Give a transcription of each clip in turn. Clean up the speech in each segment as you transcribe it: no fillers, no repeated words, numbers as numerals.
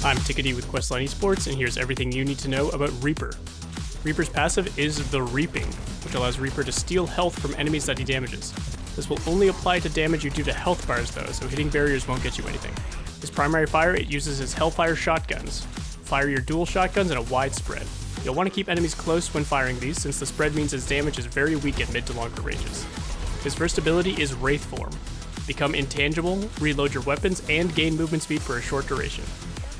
I'm Tikatee with Questline Esports, and here's everything you need to know about Reaper. Reaper's passive is the Reaping, which allows Reaper to steal health from enemies that he damages. This will only apply to damage you do to health bars though, so hitting barriers won't get you anything. His primary fire, it uses his Hellfire Shotguns. Fire your dual shotguns in a wide spread. You'll want to keep enemies close when firing these, since the spread means his damage is very weak at mid to longer ranges. His first ability is Wraith Form. Become intangible, reload your weapons, and gain movement speed for a short duration.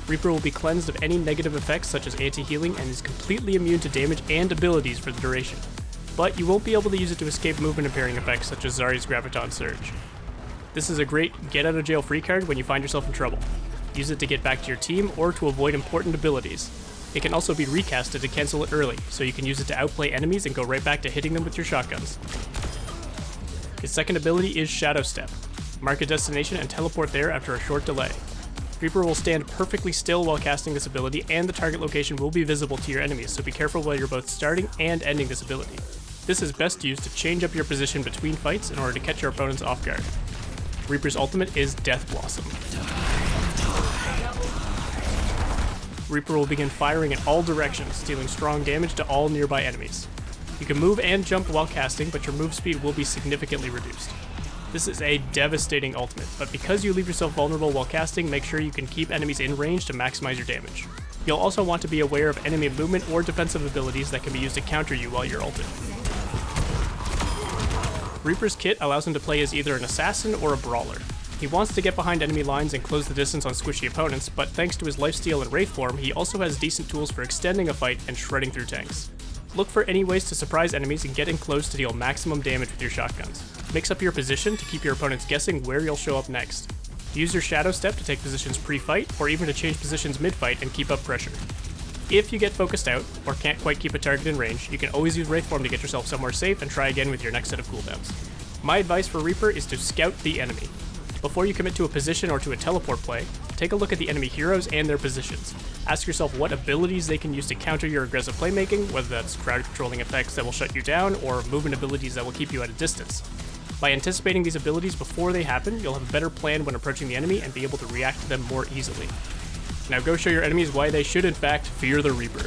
Reaper will be cleansed of any negative effects such as anti-healing and is completely immune to damage and abilities for the duration. But you won't be able to use it to escape movement impairing effects such as Zarya's Graviton Surge. This is a great get out of jail free card when you find yourself in trouble. Use it to get back to your team or to avoid important abilities. It can also be recasted to cancel it early, so you can use it to outplay enemies and go right back to hitting them with your shotguns. His second ability is Shadow Step. Mark a destination and teleport there after a short delay. Reaper will stand perfectly still while casting this ability, and the target location will be visible to your enemies, so be careful while you're both starting and ending this ability. This is best used to change up your position between fights in order to catch your opponents off guard. Reaper's ultimate is Death Blossom. Reaper will begin firing in all directions, dealing strong damage to all nearby enemies. You can move and jump while casting, but your move speed will be significantly reduced. This is a devastating ultimate, but because you leave yourself vulnerable while casting, make sure you can keep enemies in range to maximize your damage. You'll also want to be aware of enemy movement or defensive abilities that can be used to counter you while you're ulted. Reaper's kit allows him to play as either an assassin or a brawler. He wants to get behind enemy lines and close the distance on squishy opponents, but thanks to his lifesteal and Wraith Form, he also has decent tools for extending a fight and shredding through tanks. Look for any ways to surprise enemies and get in close to deal maximum damage with your shotguns. Mix up your position to keep your opponents guessing where you'll show up next. Use your Shadow Step to take positions pre-fight, or even to change positions mid-fight and keep up pressure. If you get focused out, or can't quite keep a target in range, you can always use Wraith Form to get yourself somewhere safe and try again with your next set of cooldowns. My advice for Reaper is to scout the enemy. Before you commit to a position or to a teleport play, take a look at the enemy heroes and their positions. Ask yourself what abilities they can use to counter your aggressive playmaking, whether that's crowd controlling effects that will shut you down, or movement abilities that will keep you at a distance. By anticipating these abilities before they happen, you'll have a better plan when approaching the enemy and be able to react to them more easily. Now go show your enemies why they should in fact fear the Reaper.